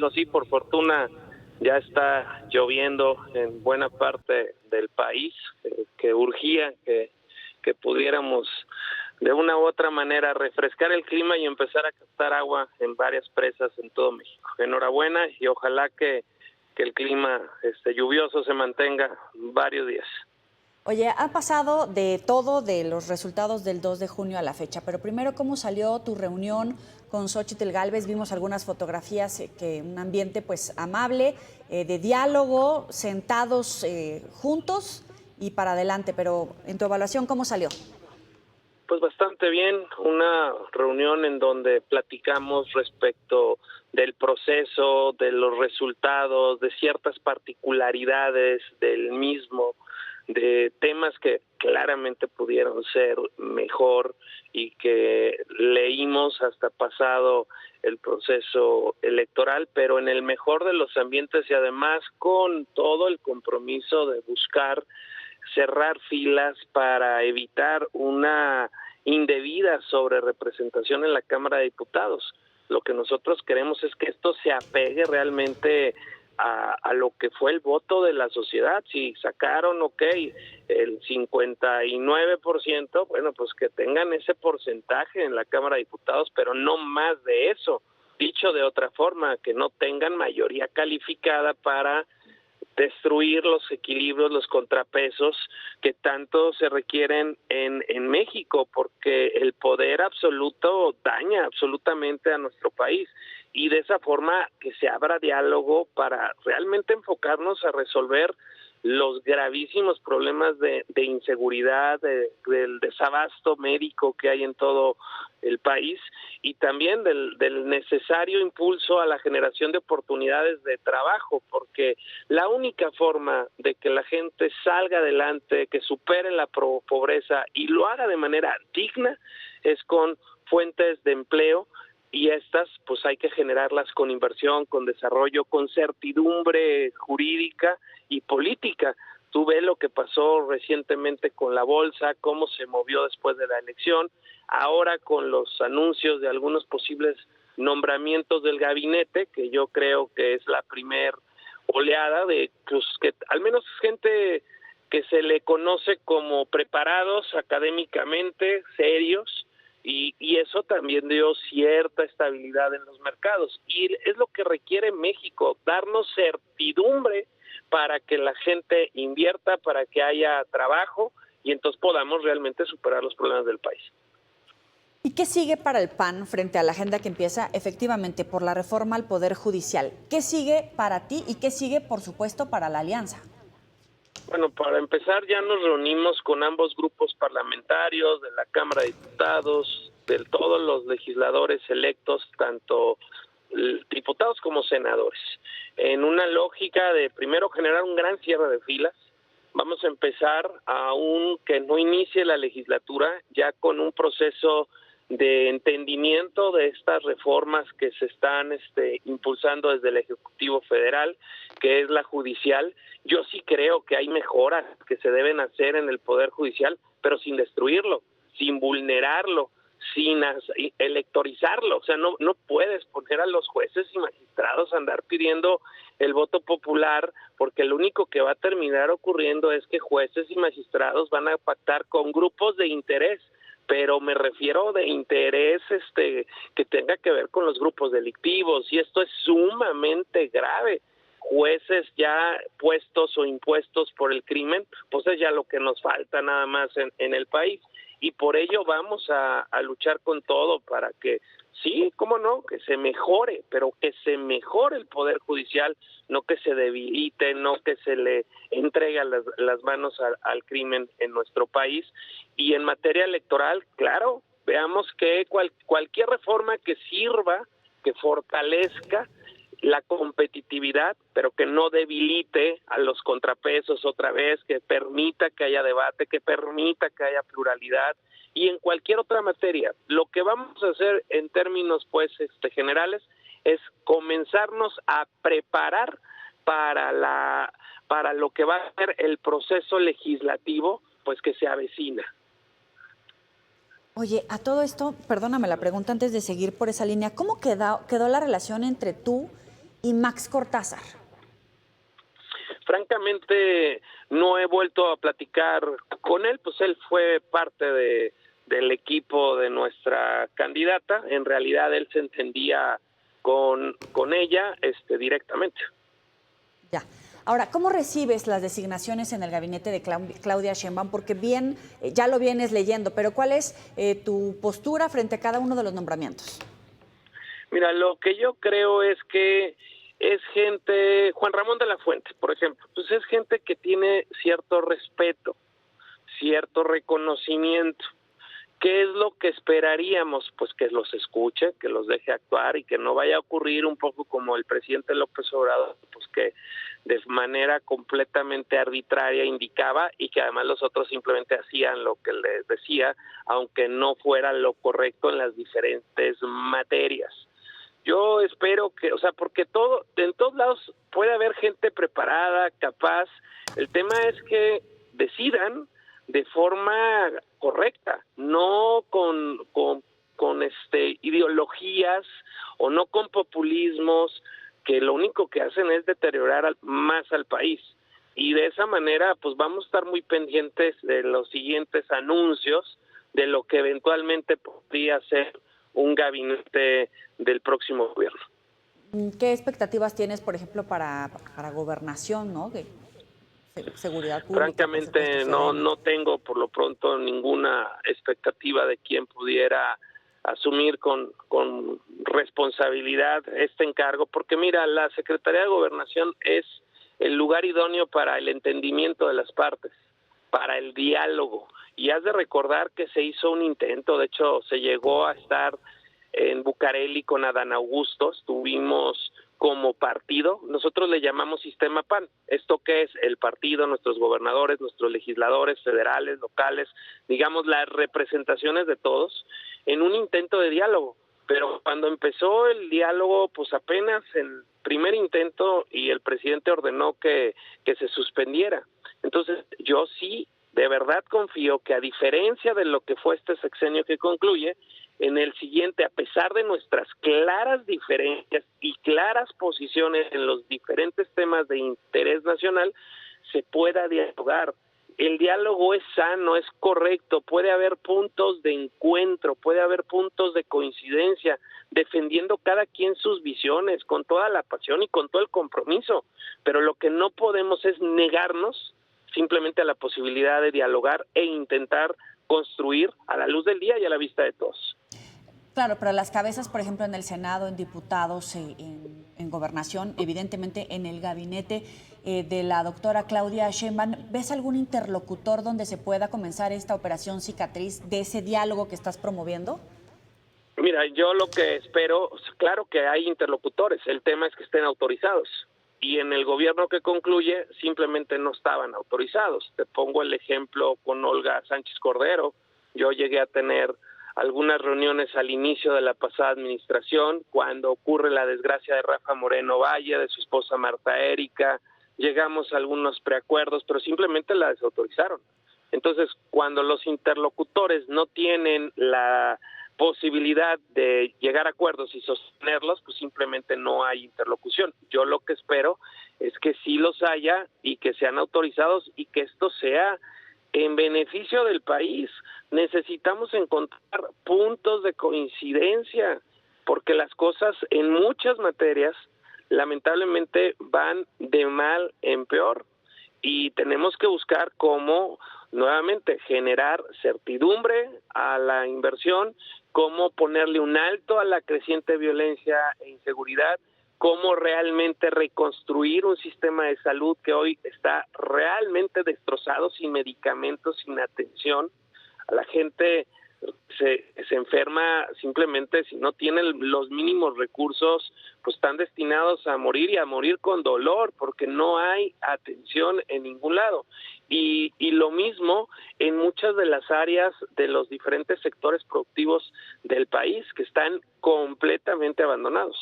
decirlo así. Por fortuna ya está lloviendo en buena parte del país, que urgía que pudiéramos de una u otra manera refrescar el clima y empezar a captar agua en varias presas en todo México. Enhorabuena y ojalá que el clima lluvioso se mantenga varios días. Oye, ha pasado de todo de los resultados del 2 de junio a la fecha, pero primero, ¿cómo salió tu reunión con Xóchitl Gálvez? Vimos algunas fotografías, que un ambiente pues amable, de diálogo, sentados juntos y para adelante, pero en tu evaluación, ¿cómo salió? Pues bastante bien, una reunión en donde platicamos respecto del proceso, de los resultados, de ciertas particularidades del mismo, de temas que claramente pudieron ser mejor y que leímos hasta pasado el proceso electoral, pero en el mejor de los ambientes y además con todo el compromiso de buscar cerrar filas para evitar una indebida sobrerepresentación en la Cámara de Diputados. Lo que nosotros queremos es que esto se apegue realmente a lo que fue el voto de la sociedad. Si sacaron, el 59%, bueno, pues que tengan ese porcentaje en la Cámara de Diputados, pero no más de eso. Dicho de otra forma, que no tengan mayoría calificada para destruir los equilibrios, los contrapesos que tanto se requieren en México, porque el poder absoluto daña absolutamente a nuestro país, y de esa forma que se abra diálogo para realmente enfocarnos a resolver los gravísimos problemas de inseguridad, del desabasto médico que hay en todo el país, y también del necesario impulso a la generación de oportunidades de trabajo, porque la única forma de que la gente salga adelante, que supere la pobreza y lo haga de manera digna, es con fuentes de empleo, y estas pues hay que generarlas con inversión, con desarrollo, con certidumbre jurídica y política. Tú ves lo que pasó recientemente con la bolsa, cómo se movió después de la elección, ahora con los anuncios de algunos posibles nombramientos del gabinete, que yo creo que es la primer oleada de pues, que al menos gente que se le conoce como preparados académicamente, serios, y eso también dio cierta estabilidad en los mercados. Y es lo que requiere México, darnos certidumbre para que la gente invierta, para que haya trabajo y entonces podamos realmente superar los problemas del país. ¿Y qué sigue para el PAN frente a la agenda que empieza efectivamente por la reforma al Poder Judicial? ¿Qué sigue para ti y qué sigue, por supuesto, para la alianza? Bueno, para empezar ya nos reunimos con ambos grupos parlamentarios de la Cámara de Diputados, de todos los legisladores electos, tanto diputados como senadores, en una lógica de primero generar un gran cierre de filas. Vamos a empezar, aún que no inicie la legislatura, ya con un proceso de entendimiento de estas reformas que se están impulsando desde el Ejecutivo Federal, que es la judicial. Yo sí creo que hay mejoras que se deben hacer en el Poder Judicial, pero sin destruirlo, sin vulnerarlo, sin electorizarlo. O sea, no puedes poner a los jueces y magistrados a andar pidiendo el voto popular, porque lo único que va a terminar ocurriendo es que jueces y magistrados van a pactar con grupos de interés, pero me refiero de interés que tenga que ver con los grupos delictivos, y esto es sumamente grave. Jueces ya puestos o impuestos por el crimen, pues es ya lo que nos falta nada más en el país, y por ello vamos a luchar con todo para que sí, cómo no, que se mejore, pero que se mejore el Poder Judicial, no que se debilite, no que se le entregue las manos al crimen en nuestro país. Y en materia electoral, claro, veamos que cualquier reforma que sirva, que fortalezca la competitividad, pero que no debilite a los contrapesos otra vez, que permita que haya debate, que permita que haya pluralidad, y en cualquier otra materia. Lo que vamos a hacer en términos pues generales es comenzarnos a preparar para lo que va a ser el proceso legislativo pues que se avecina. Oye, a todo esto, perdóname la pregunta antes de seguir por esa línea, ¿cómo quedó la relación entre tú y Max Cortázar? Francamente, no he vuelto a platicar con él, pues él fue parte del equipo de nuestra candidata. En realidad él se entendía con ella directamente. Ya. Ahora, ¿cómo recibes las designaciones en el gabinete de Claudia Sheinbaum? Porque bien, ya lo vienes leyendo, pero ¿cuál es tu postura frente a cada uno de los nombramientos? Mira, lo que yo creo es que es gente, Juan Ramón de la Fuente, por ejemplo, pues es gente que tiene cierto respeto, cierto reconocimiento. ¿Qué es lo que esperaríamos? Pues que los escuche, que los deje actuar y que no vaya a ocurrir un poco como el presidente López Obrador, pues que de manera completamente arbitraria indicaba y que además los otros simplemente hacían lo que les decía, aunque no fuera lo correcto en las diferentes materias. Yo espero que, porque en todos lados puede haber gente preparada, capaz. El tema es que decidan de forma correcta, no con ideologías o no con populismos que lo único que hacen es deteriorar más al país. Y de esa manera, pues vamos a estar muy pendientes de los siguientes anuncios de lo que eventualmente podría ser un gabinete del próximo gobierno. ¿Qué expectativas tienes, por ejemplo, para gobernación, ¿no? De seguridad pública. Francamente, no tengo por lo pronto ninguna expectativa de quién pudiera asumir con responsabilidad este encargo, porque mira, la Secretaría de Gobernación es el lugar idóneo para el entendimiento de las partes, para el diálogo. Y has de recordar que se hizo un intento, de hecho se llegó a estar en Bucareli con Adán Augusto, estuvimos como partido, nosotros le llamamos Sistema PAN. ¿Esto qué es? El partido, nuestros gobernadores, nuestros legisladores federales, locales, digamos las representaciones de todos, en un intento de diálogo. Pero cuando empezó el diálogo, pues apenas el primer intento y el presidente ordenó que se suspendiera. Entonces yo sí, de verdad confío que a diferencia de lo que fue este sexenio que concluye, en el siguiente, a pesar de nuestras claras diferencias y claras posiciones en los diferentes temas de interés nacional, se pueda dialogar. El diálogo es sano, es correcto, puede haber puntos de encuentro, puede haber puntos de coincidencia, defendiendo cada quien sus visiones, con toda la pasión y con todo el compromiso, pero lo que no podemos es negarnos simplemente a la posibilidad de dialogar e intentar construir a la luz del día y a la vista de todos. Claro, pero las cabezas, por ejemplo, en el Senado, en diputados, en gobernación, evidentemente en el gabinete de la doctora Claudia Sheinbaum, ¿ves algún interlocutor donde se pueda comenzar esta operación cicatriz de ese diálogo que estás promoviendo? Mira, yo lo que espero, claro que hay interlocutores, el tema es que estén autorizados. Y en el gobierno que concluye simplemente no estaban autorizados. Te pongo el ejemplo con Olga Sánchez Cordero. Yo llegué a tener algunas reuniones al inicio de la pasada administración, cuando ocurre la desgracia de Rafa Moreno Valle, de su esposa Marta Erika, llegamos a algunos preacuerdos, pero simplemente la desautorizaron. Entonces, cuando los interlocutores no tienen la posibilidad de llegar a acuerdos y sostenerlos, pues simplemente no hay interlocución. Yo lo que espero es que sí los haya y que sean autorizados y que esto sea en beneficio del país. Necesitamos encontrar puntos de coincidencia, porque las cosas en muchas materias lamentablemente van de mal en peor y tenemos que buscar cómo nuevamente generar certidumbre a la inversión, cómo ponerle un alto a la creciente violencia e inseguridad, cómo realmente reconstruir un sistema de salud que hoy está realmente destrozado, sin medicamentos, sin atención. A la gente se enferma simplemente si no tienen los mínimos recursos, pues están destinados a morir y a morir con dolor porque no hay atención en ningún lado. Y lo mismo en muchas de las áreas de los diferentes sectores productivos del país que están completamente abandonados.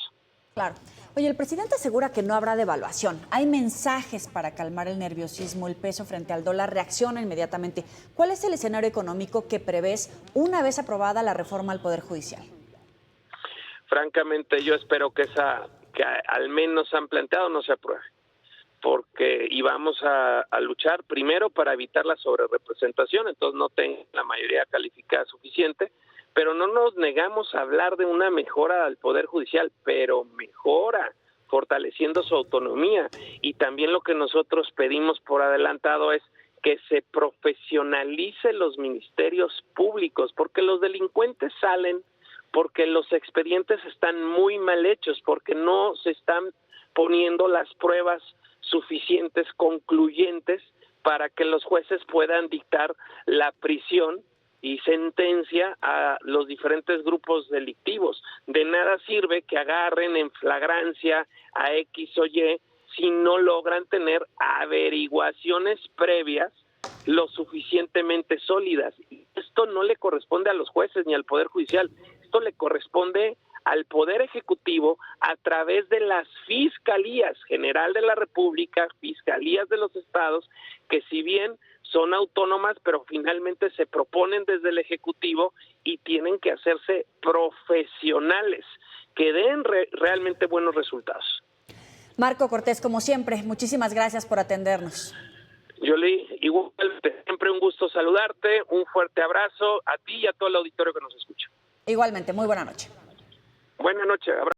Claro. Oye, el presidente asegura que no habrá devaluación. Hay mensajes para calmar el nerviosismo, el peso frente al dólar reacciona inmediatamente. ¿Cuál es el escenario económico que prevés una vez aprobada la reforma al Poder Judicial? Francamente, yo espero que esa que al menos han planteado no se apruebe, porque íbamos a luchar primero para evitar la sobrerepresentación, entonces no tengan la mayoría calificada suficiente, pero no nos negamos a hablar de una mejora al Poder Judicial, pero mejora, fortaleciendo su autonomía. Y también lo que nosotros pedimos por adelantado es que se profesionalice los ministerios públicos, porque los delincuentes salen porque los expedientes están muy mal hechos, porque no se están poniendo las pruebas suficientes, concluyentes, para que los jueces puedan dictar la prisión y sentencia a los diferentes grupos delictivos. De nada sirve que agarren en flagrancia a X o Y si no logran tener averiguaciones previas lo suficientemente sólidas. Y esto no le corresponde a los jueces ni al Poder Judicial, esto le corresponde al Poder Ejecutivo a través de las Fiscalías General de la República, Fiscalías de los estados, que si bien son autónomas, pero finalmente se proponen desde el Ejecutivo y tienen que hacerse profesionales, que den realmente buenos resultados. Marco Cortés, como siempre, muchísimas gracias por atendernos. Yoli, igual, siempre un gusto saludarte, un fuerte abrazo a ti y a todo el auditorio que nos escucha. Igualmente, muy buena noche. Buenas noches, abrazo.